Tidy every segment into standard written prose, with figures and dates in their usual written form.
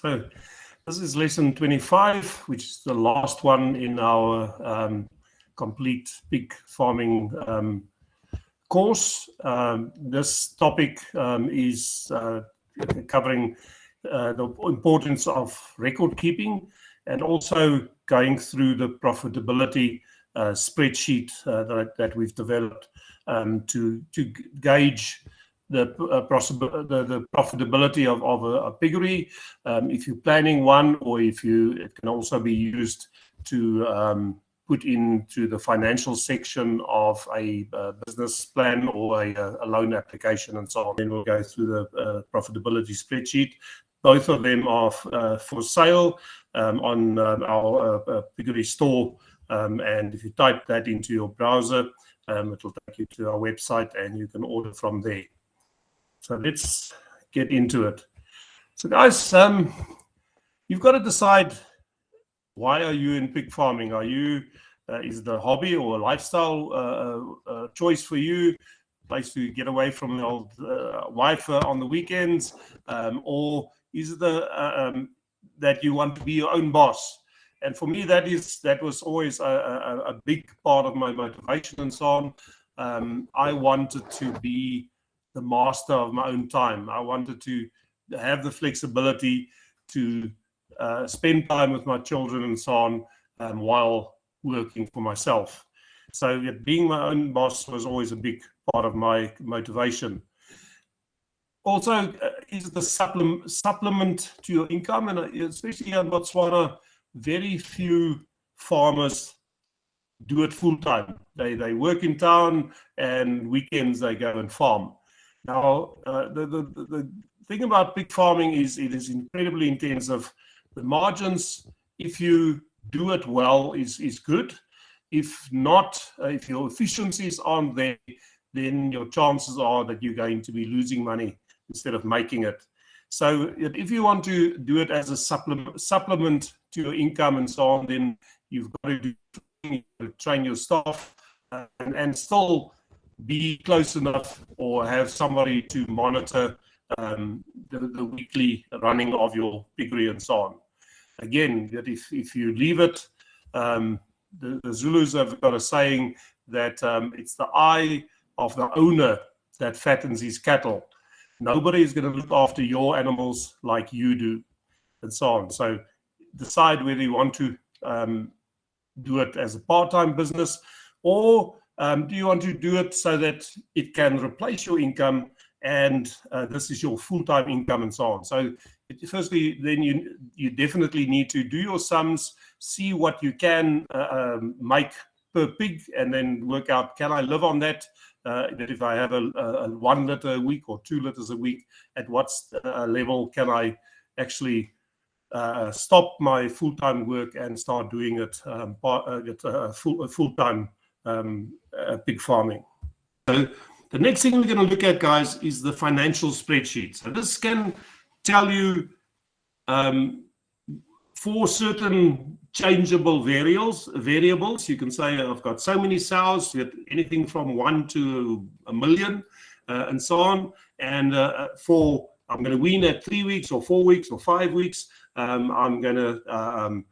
So this is lesson 25, which is the last one in our complete pig farming course. This topic is covering the importance of record keeping and also going through the profitability spreadsheet that we've developed to gauge the profitability of a piggery, if you're planning one, or it can also be used to put into the financial section of a business plan or a loan application and so on. Then we'll go through the profitability spreadsheet. Both of them are for sale on our piggery store, and if you type that into your browser, it'll take you to our website and you can order from there. So let's get into it. So guys, you've got to decide, why are you in pig farming? Is it a hobby or a lifestyle choice for you? A place to get away from the old wife on the weekends? Or is it that you want to be your own boss? And for me, that was always a big part of my motivation and so on. I wanted to be the master of my own time. I wanted to have the flexibility to spend time with my children and so on while working for myself. So being my own boss was always a big part of my motivation. Also, is the supplement to your income, and especially in Botswana, very few farmers do it full time. They work in town, and weekends they go and farm. Now, the thing about pig farming is it is incredibly intensive. The margins, if you do it well, is good. If not, if your efficiencies aren't there, then your chances are that you're going to be losing money instead of making it. So if you want to do it as a supplement to your income and so on, then you've got to train your staff and still be close enough or have somebody to monitor the weekly running of your piggery and so on. Again, that if you leave it, the Zulus have got a saying that it's the eye of the owner that fattens his cattle. Nobody is going to look after your animals like you do, and so on. So decide whether you want to do it as a part-time business, or do you want to do it so that it can replace your income and this is your full-time income and so on. So firstly, then you definitely need to do your sums, see what you can make per pig, and then work out, can I live on that? That if I have a 1 litre a week or 2 litres a week, at what level can I actually stop my full-time work and start doing it full-time pig farming. So the next thing we're going to look at, guys, is the financial spreadsheet. So this can tell you for certain changeable variables. You can say, I've got so many sows, anything from 1 to 1 million, and so on. And I'm going to wean at 3 weeks or 4 weeks or 5 weeks. I'm going to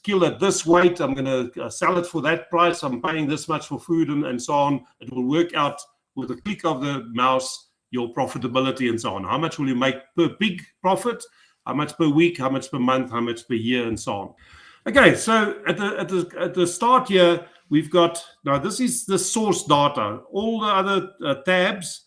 kill at this weight. I'm going to sell it for that price. I'm paying this much for food and so on. It will work out with a click of the mouse, your profitability and so on. How much will you make per pig profit? How much per week? How much per month? How much per year? And so on. Okay, so at the start here, we've got, now this is the source data. All the other tabs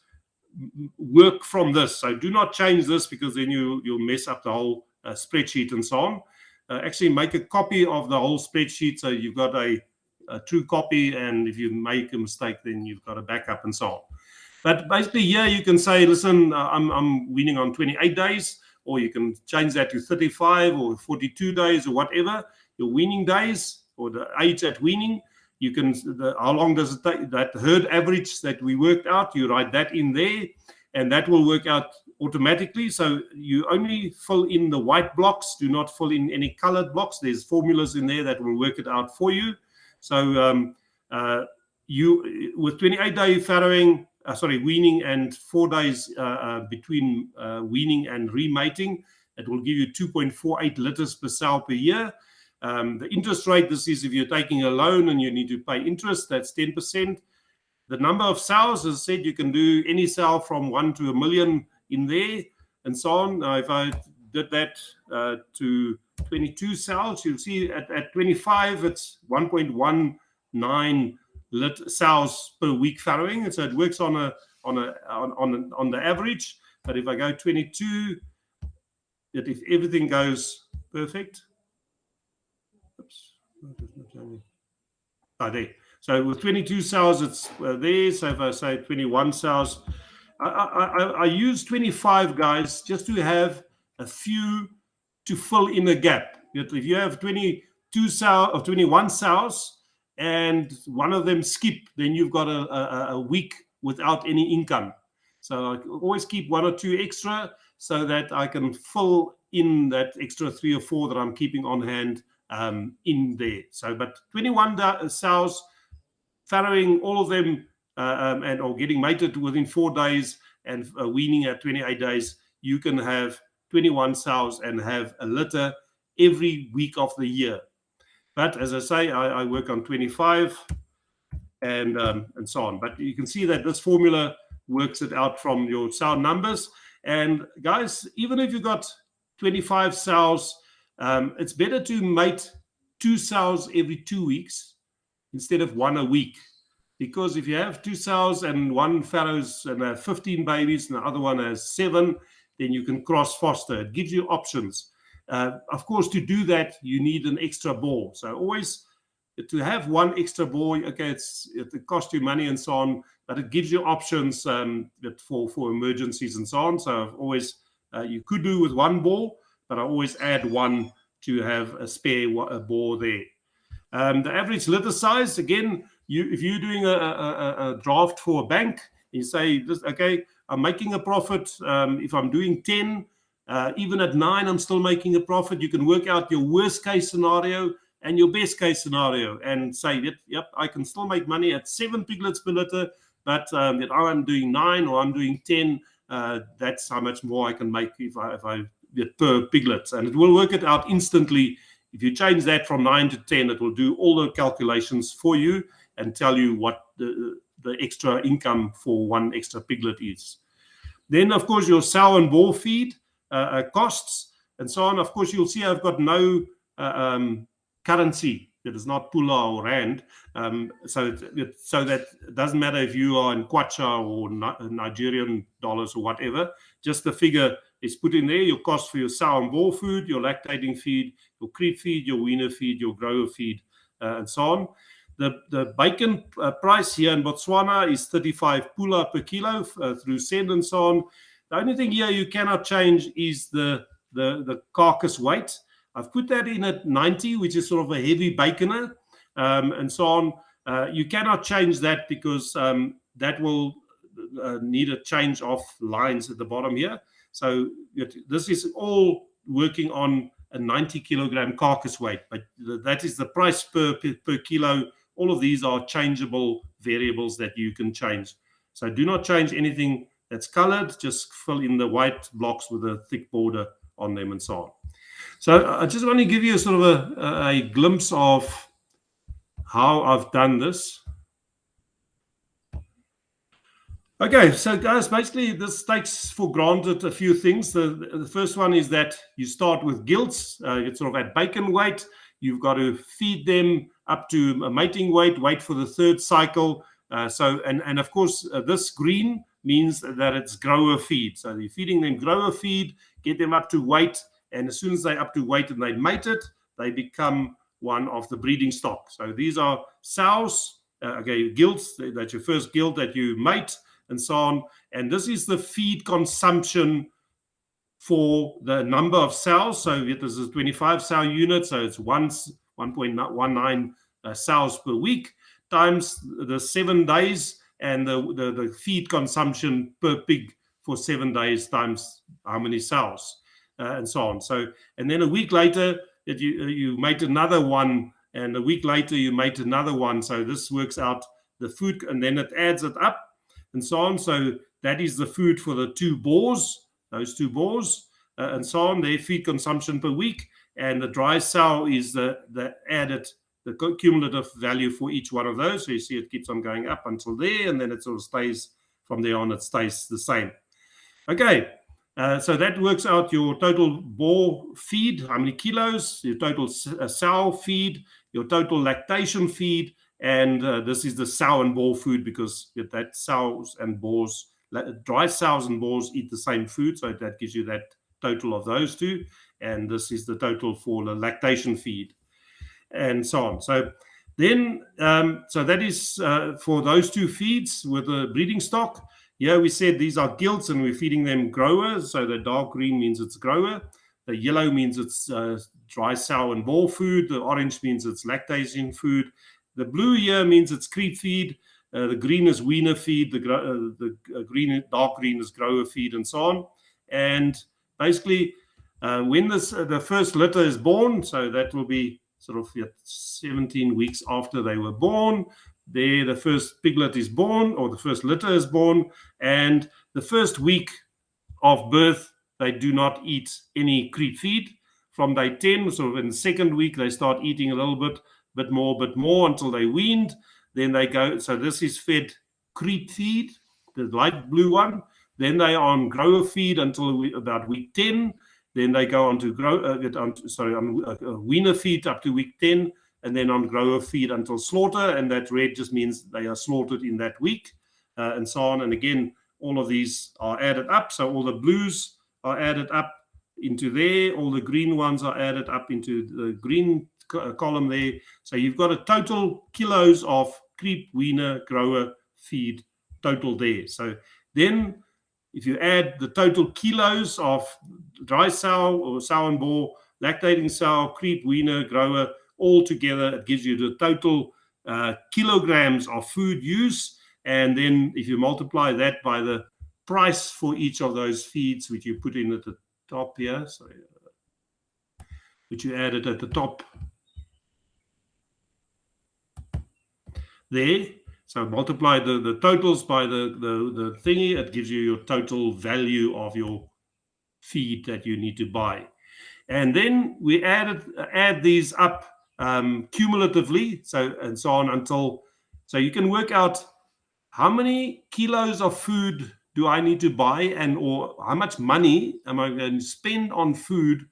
work from this. So do not change this, because then you'll mess up the whole spreadsheet and so on. Actually make a copy of the whole spreadsheet, so you've got a true copy, and if you make a mistake, then you've got a backup and so on. But basically here you can say, listen, I'm weaning on 28 days, or you can change that to 35 or 42 days or whatever, your weaning days or the age at weaning. You can, how long does it take, that herd average that we worked out, you write that in there, and that will work out automatically. So you only fill in the white blocks, do not fill in any colored blocks. There's formulas in there that will work it out for you. So you, with 28-day farrowing, weaning, and 4 days between weaning and remating, it will give you 2.48 liters per sow per year. The interest rate, this is if you're taking a loan and you need to pay interest, that's 10%. The number of sows, as I said, you can do any sow from 1 to 1 million in there and so on. Now, if I did that to 22 sows, you'll see at 25, it's 1.19 sows per week farrowing. And so it works on the average. But if I go 22, that if everything goes perfect, oops, there. So with 22 sows, it's there. So if I say 21 sows, I use 25, guys, just to have a few to fill in a gap. If you have 22 sows or 21 sows and one of them skip, then you've got a week without any income. So I always keep 1 or 2 extra so that I can fill in that extra 3 or 4 that I'm keeping on hand in there. So, but 21 sows, farrowing all of them or getting mated within 4 days and weaning at 28 days, you can have 21 sows and have a litter every week of the year. But as I say, I work on 25 and so on. But you can see that this formula works it out from your sow numbers. And guys, even if you've got 25 sows, it's better to mate 2 sows every 2 weeks instead of 1 a week. Because if you have 2 sows and one farrows and have 15 babies and the other one has 7, then you can cross foster. It gives you options. Of course, to do that, you need an extra boar. So always to have 1 extra boar, okay, it costs you money and so on, but it gives you options for emergencies and so on. So I've always, you could do with 1 boar, but I always add 1 to have a spare boar there. The average litter size, again, if you're doing a draft for a bank, you say, okay, I'm making a profit. If I'm doing 10, even at 9, I'm still making a profit. You can work out your worst case scenario and your best case scenario and say, yep, I can still make money at 7 piglets per litter, but if I'm doing 9 or I'm doing 10, that's how much more I can make if I get per piglets. And it will work it out instantly. If you change that from 9 to 10, it will do all the calculations for you and tell you what the extra income for 1 extra piglet is. Then, of course, your sow and boar feed costs and so on. Of course, you'll see I've got no currency. It is not pula or rand. So that it doesn't matter if you are in kwacha or Nigerian dollars or whatever. Just the figure is put in there. Your cost for your sow and boar food, your lactating feed, your creep feed, your weaner feed, your grower feed, and so on. The bacon price here in Botswana is 35 pula per kilo through Send and so on. The only thing here you cannot change is the carcass weight. I've put that in at 90, which is sort of a heavy baconer, and so on. You cannot change that because that will need a change of lines at the bottom here. So this is all working on a 90 kilogram carcass weight, but that is the price per kilo. All of these are changeable variables that you can change. So do not change anything that's colored. Just fill in the white blocks with a thick border on them and so on. So I just want to give you a sort of a glimpse of how I've done this. Okay, so guys, basically this takes for granted a few things. The first one is that you start with gilts. It's sort of at bacon weight. You've got to feed them up to a mating weight, wait for the 3rd cycle. And of course, this green means that it's grower feed. So you're feeding them grower feed, get them up to weight, and as soon as they're up to weight and they mate it, they become one of the breeding stock. So these are sows, gilts. That's your first gilt that you mate, and so on. And this is the feed consumption for the number of sows. So this is 25 sow units, so it's 1.19 sows per week times the 7 days and the feed consumption per pig for 7 days times how many sows and so on. So, and then a week later that you mate another one, and a week later you mate another one. So this works out the food, and then it adds it up and so on. So that is the food for the 2 boars, those 2 boars. and so on, their feed consumption per week. And the dry sow is the cumulative value for each one of those. So you see it keeps on going up until there, and then it sort of stays from there on, it stays the same. Okay, so that works out your total boar feed, how many kilos, your total sow feed, your total lactation feed, and this is the sow and boar food, because that sows and boars, dry sows and boars eat the same food, so that gives you that total of those two, and this is the total for the lactation feed, and so on. So then, so that is for those two feeds with the breeding stock. Here we said these are gilts, and we're feeding them grower. So the dark green means it's grower. The yellow means it's dry sow and boar food. The orange means it's lactation food. The blue here means it's creep feed. The green is weaner feed. The dark green is grower feed, and so on. And basically, when the first litter is born, so that will be sort of 17 weeks after they were born, there the first piglet is born, or the first litter is born, and the first week of birth they do not eat any creep feed. From day 10, sort of in the second week, they start eating a little bit more until they weaned. Then they go, so this is fed creep feed, the light blue one. Then they are on grower feed until about week 10. Then they go on to weaner feed up to week 10, and then on grower feed until slaughter, and that red just means they are slaughtered in that week, and so on. And again, all of these are added up. So all the blues are added up into there, all the green ones are added up into the green column there. So you've got a total kilos of creep, weaner, grower feed total there. So then if you add the total kilos of dry sow or sow and boar, lactating sow, creep, weaner, grower, all together, it gives you the total kilograms of food use. And then if you multiply that by the price for each of those feeds, which you put in at the top here, which you added at the top there. So multiply the totals by the thingy, it gives you your total value of your feed that you need to buy. And then we add these up cumulatively, so and so on until, so you can work out how many kilos of food do I need to buy, and or how much money am I going to spend on food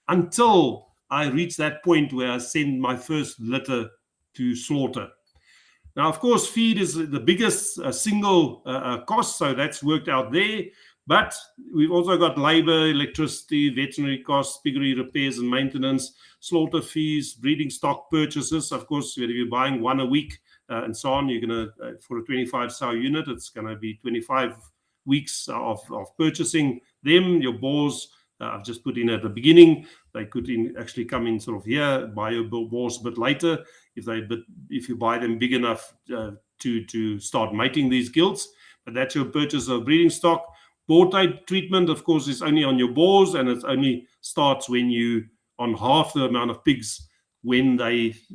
until I reach that point where I send my first litter to slaughter. Now, of course, feed is the biggest single cost, so that's worked out there. But we've also got labor, electricity, veterinary costs, piggery repairs and maintenance, slaughter fees, breeding stock purchases. Of course, if you're buying one a week and so on, you're going to, for a 25 sow unit, it's going to be 25 weeks of purchasing them. Your boars, I've just put in at the beginning. They could actually come in sort of here, buy your boars a bit later if you buy them big enough to start mating these gilts. But that's your purchase of breeding stock. Boar treatment, of course, is only on your boars, and it only starts when you on half the amount of pigs when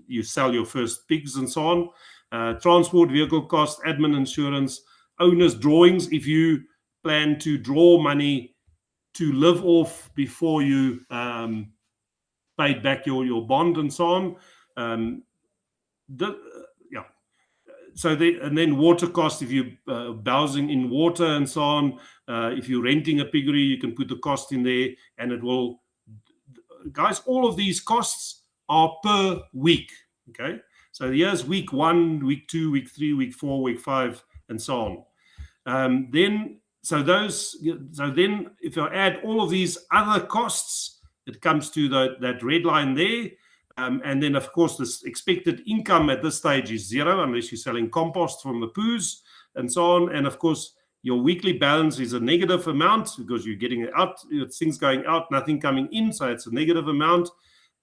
you sell your first pigs and so on. Transport, vehicle cost, admin, insurance, owner's drawings. If you plan to draw money to live off before you paid back your bond and so on. And then water cost, if you're browsing in water and so on. If you're renting a piggery, you can put the cost in there, and it will, guys, all of these costs are per week. Okay, so here's week 1, week 2, week 3, week 4, week 5, and so on. Then if I add all of these other costs, it comes to that red line there. And then, of course, this expected income at this stage is 0 unless you're selling compost from the poos and so on. And, of course, your weekly balance is a negative amount because you're getting it out, things going out, nothing coming in, so it's a negative amount.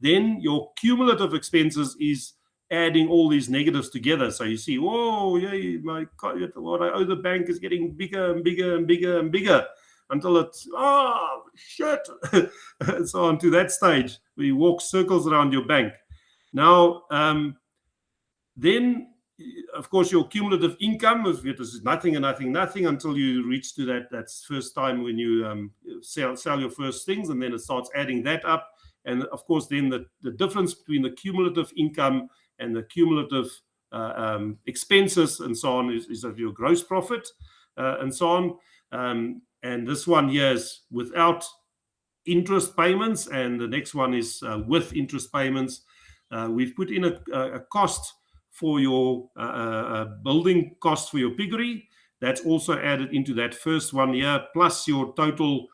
Then your cumulative expenses is adding all these negatives together. So you see, whoa, yeah, my God, what I owe the bank is getting bigger and bigger and bigger and bigger until it's, oh, shit, and so on to that stage where you walk circles around your bank. Now, then of course, your cumulative income is nothing and nothing until you reach to that first time when you sell your first things, and then it starts adding that up. And of course, then the difference between the cumulative income and the cumulative expenses and so on is of your gross profit and so on. And this one here is without interest payments, and the next one is with interest payments. We've put in a cost for your building cost for your piggery. That's also added into that first 1 year, plus your total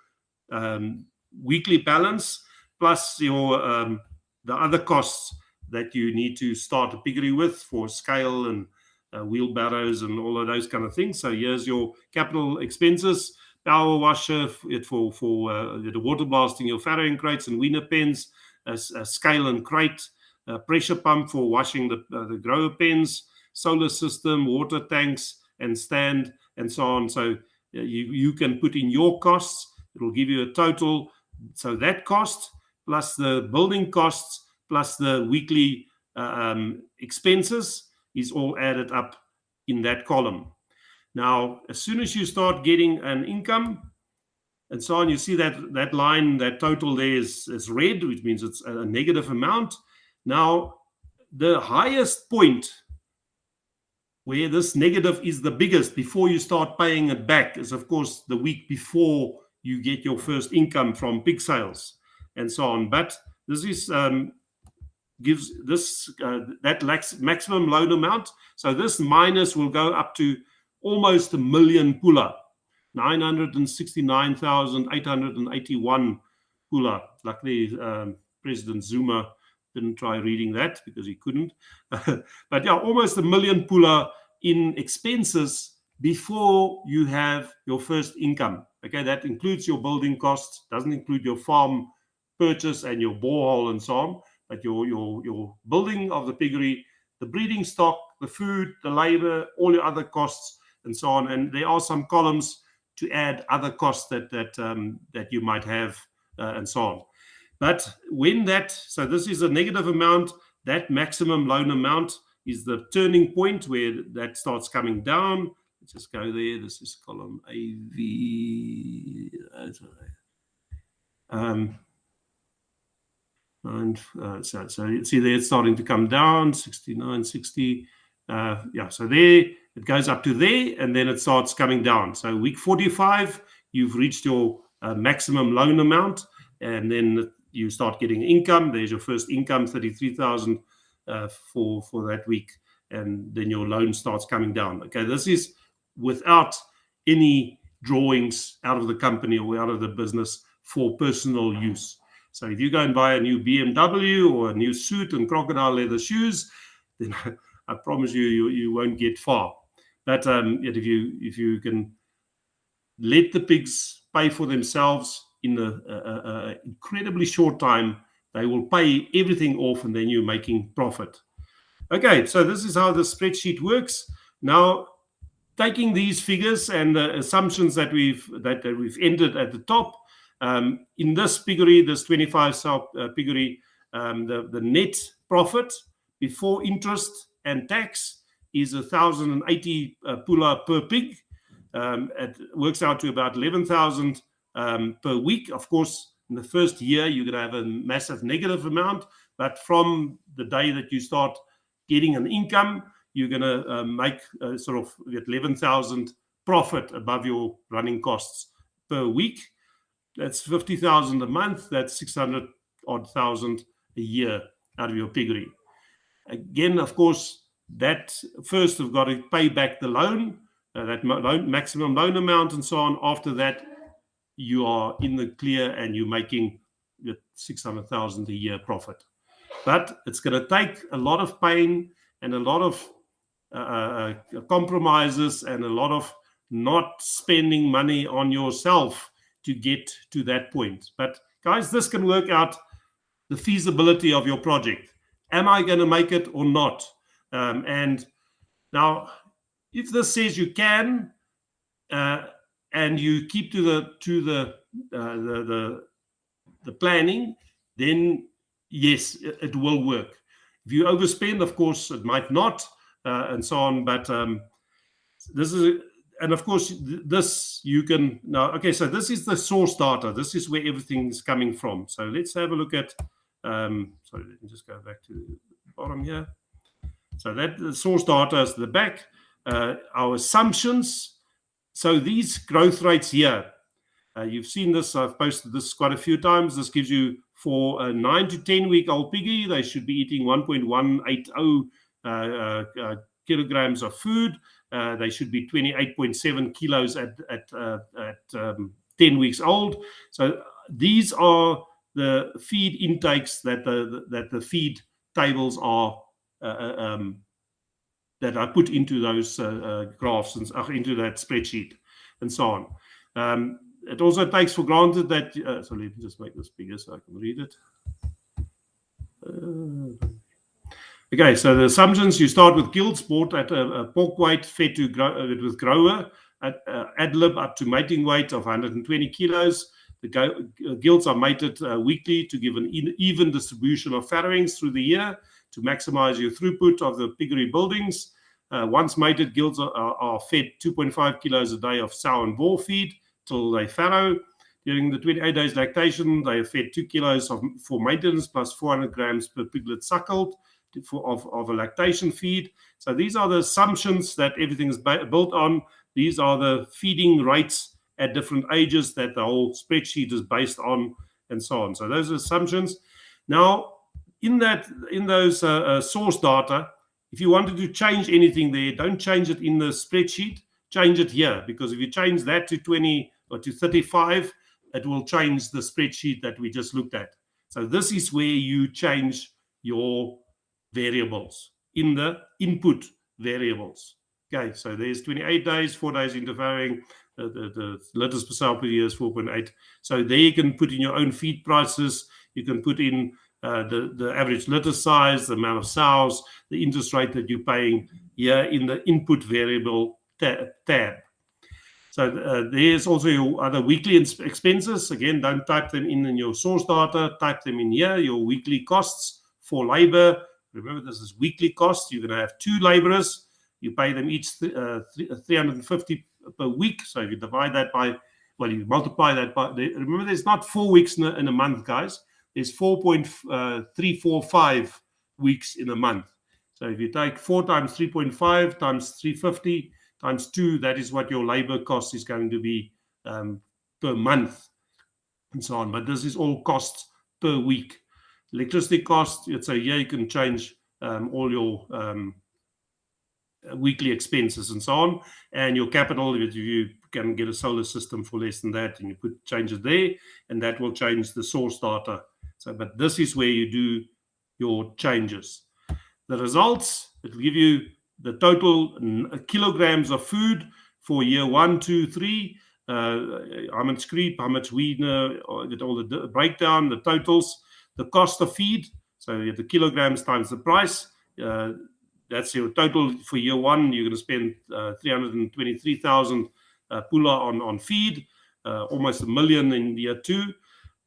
weekly balance, plus your the other costs that you need to start a piggery with for scale and wheelbarrows and all of those kind of things. So here's your capital expenses: power washer for the water blasting your farrowing crates and weaner pens, a scale and crate, pressure pump for washing the grower pens, solar system, water tanks and stand, and so on. So you can put in your costs. It will give you a total. So that cost plus the building costs plus the weekly expenses is all added up in that column. Now, as soon as you start getting an income and so on, you see that line, that total there is red, which means it's a negative amount. Now, the highest point where this negative is the biggest before you start paying it back is, of course, the week before you get your first income from pig sales and so on. But this is gives this that maximum loan amount. So this minus will go up to almost 1 million pula, 969,881 pula. Luckily, President Zuma didn't try reading that because he couldn't. But yeah, almost 1 million pula in expenses before you have your first income. Okay, that includes your building costs, doesn't include your farm purchase and your borehole and so on, but your building of the piggery, the breeding stock, the food, the labor, all your other costs and so on. And there are some columns to add other costs that you might have and so on. But when so this is a negative amount, that maximum loan amount is the turning point where that starts coming down. Let's just go there. This is column AV. So you see there it's starting to come down, 69, 60. Yeah, so there it goes up to there, and then it starts coming down. So week 45, you've reached your maximum loan amount, and then you start getting income. There's your first income, 33,000 for that week, and then your loan starts coming down. Okay, this is without any drawings out of the company or out of the business for personal use. So if you go and buy a new BMW or a new suit and crocodile leather shoes, then I promise you won't get far. But if you can let the pigs pay for themselves in an incredibly short time, they will pay everything off, and then you're making profit. Okay, so this is how the spreadsheet works. Now, taking these figures and the assumptions that we've entered at the top, in this piggery, this 25 sow piggery, the net profit before interest and tax is 1,080 pula per pig. It works out to about 11,000 per week. Of course, in the first year, you're going to have a massive negative amount, but from the day that you start getting an income, you're going to make sort of 11,000 profit above your running costs per week. That's 50,000 a month. That's 600,000 a year out of your piggery. Again, of course, that first you've got to pay back the loan, that maximum loan amount and so on. After that, you are in the clear and you're making 600,000 a year profit. But it's going to take a lot of pain and a lot of compromises and a lot of not spending money on yourself to get to that point. But guys, this can work out the feasibility of your project. Am I going to make it or not? And now, if this says you can, and you keep to the planning, then yes, it will work. If you overspend, of course, it might not. and so on. But this is, and of course, this you can now. Okay, so this is the source data. This is where everything is coming from. So let's have a look at. Sorry, let me just go back to the bottom here. So that the source data is the back. Our assumptions. So these growth rates here, you've seen this. I've posted this quite a few times. This gives you for a 9 to 10 week old piggy, they should be eating 1.180 kilograms of food. They should be 28.7 kilos at 10 weeks old. So these are the feed intakes that the feed tables are that I put into those graphs and into that spreadsheet and so on. It also takes for granted that, so let me just make this bigger so I can read it. Okay, so the assumptions, you start with gilts bought at a pork weight, fed to with grower, at ad lib up to mating weight of 120 kilos. The gilts are mated weekly to give an even distribution of farrowings through the year to maximize your throughput of the piggery buildings. Once mated, gilts are fed 2.5 kilos a day of sow and boar feed till they farrow. During the 28 days lactation, they are fed 2 kilos for maintenance plus 400 grams per piglet suckled of a lactation feed. So these are the assumptions that everything is built on. These are the feeding rates at different ages that the whole spreadsheet is based on, and so on. So those are assumptions. Now, in those source data, if you wanted to change anything there, don't change it in the spreadsheet, change it here, because if you change that to 20 or to 35, it will change the spreadsheet that we just looked at. So this is where you change your variables in the input variables. Okay, so there's 28 days, 4 days into farrowing, the litters per sow per year is 4.8. So there you can put in your own feed prices, you can put in the average litter size, the amount of sows, the interest rate that you're paying here in the input variable tab. So there's also your other weekly expenses. Again, don't type them in your source data, type them in here, your weekly costs for labor. Remember, this is weekly costs. You're going to have 2 laborers. You pay them each 350 per week. So if you divide that by, well, you multiply that by, remember, there's not 4 weeks in a month, guys. There's 4.345 weeks in a month. So if you take 4 times 3.5 times 350 times 2, that is what your labor cost is going to be per month and so on. But this is all costs per week. Electricity cost, so here you can change all your weekly expenses and so on. And your capital, if you can get a solar system for less than that, and you change it there, and that will change the source data. So, but this is where you do your changes. The results, it will give you the total kilograms of food for year 1, 2, 3, how much creep, how much Weaner, get all the breakdown, the totals, the cost of feed. So you have the kilograms times the price. That's your total for year 1. You're going to spend 323,000 pula on feed, almost $1 million in year 2.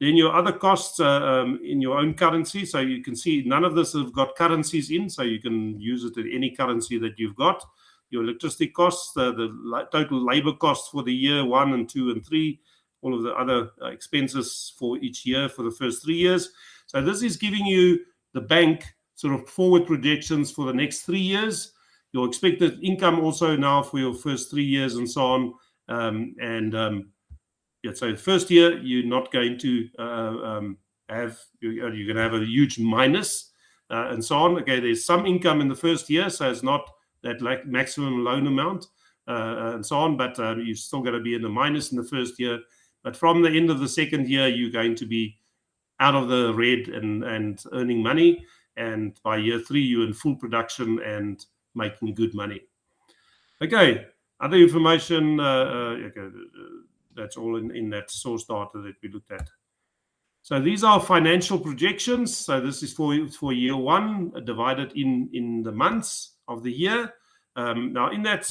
Then your other costs in your own currency. So you can see none of this have got currencies in, so you can use it in any currency that you've got. Your electricity costs, the total labor costs for the year 1 and 2 and 3, all of the other expenses for each year for the first 3 years. So this is giving you the bank sort of forward projections for the next 3 years. Your expected income also now for your first 3 years and so on. So the first year, you're not going to you're going to have a huge minus and so on. Okay, there's some income in the first year, so it's not that like maximum loan amount and so on, but you're still going to be in the minus in the first year. But from the end of the second year, you're going to be out of the red and earning money. And by year 3, you're in full production and making good money. Okay, other information. That's all in that source data that we looked at. So these are financial projections. So this is for year 1, divided in the months of the year. Now in that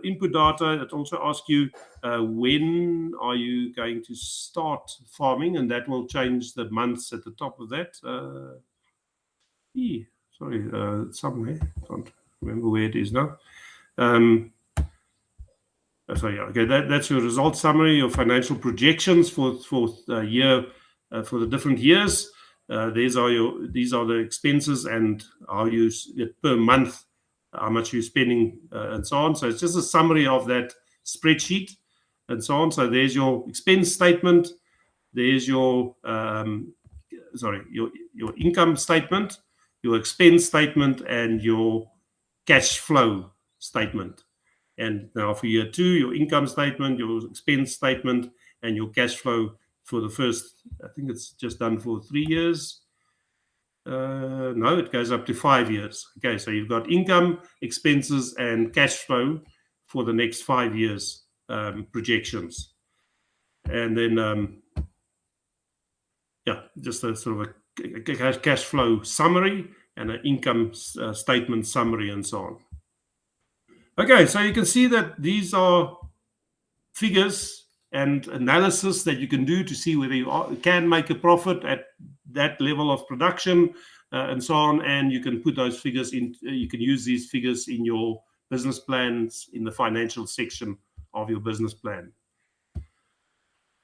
input data, it also asks you when are you going to start farming, and that will change the months at the top of that. Somewhere. remember where it is now. So yeah, okay, that's your result summary, your financial projections for year for the different years. These are the expenses and how you per month, how much you're spending and so on. So it's just a summary of that spreadsheet and so on. So there's your expense statement. There's your your income statement, your expense statement, and your cash flow statement. And now for year 2, your income statement, your expense statement, and your cash flow for the first, I think it's just done for 3 years. No, it goes up to 5 years. Okay, so you've got income, expenses, and cash flow for the next 5 years projections. And then, yeah, just a sort of a cash flow summary and an income statement summary and so on. Okay, so you can see that these are figures and analysis that you can do to see whether you can make a profit at that level of production and so on. And you can put those figures in, you can use these figures in your business plans in the financial section of your business plan.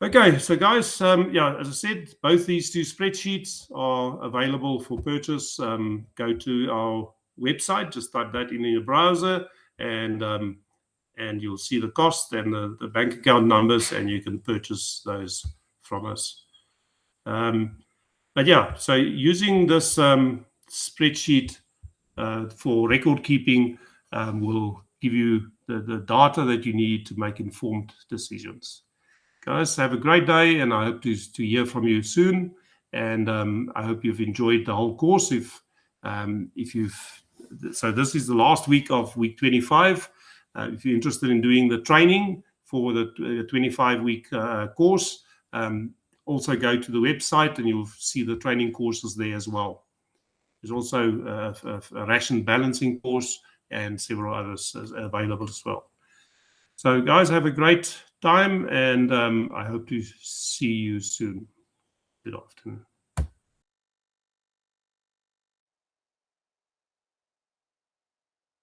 Okay, so guys, yeah, as I said, both these two spreadsheets are available for purchase. Go to our website, just type that in your browser, and you'll see the cost and the bank account numbers, and you can purchase those from us. But yeah, so using this spreadsheet for record keeping will give you the data that you need to make informed decisions. Guys, have a great day, and I hope to hear from you soon. And I hope you've enjoyed the whole course. So this is the last week of week 25. If you're interested in doing the training for the 25-week course, also go to the website and you'll see the training courses there as well. There's also a ration balancing course and several others available as well. So guys, have a great time, and I hope to see you soon. Good afternoon.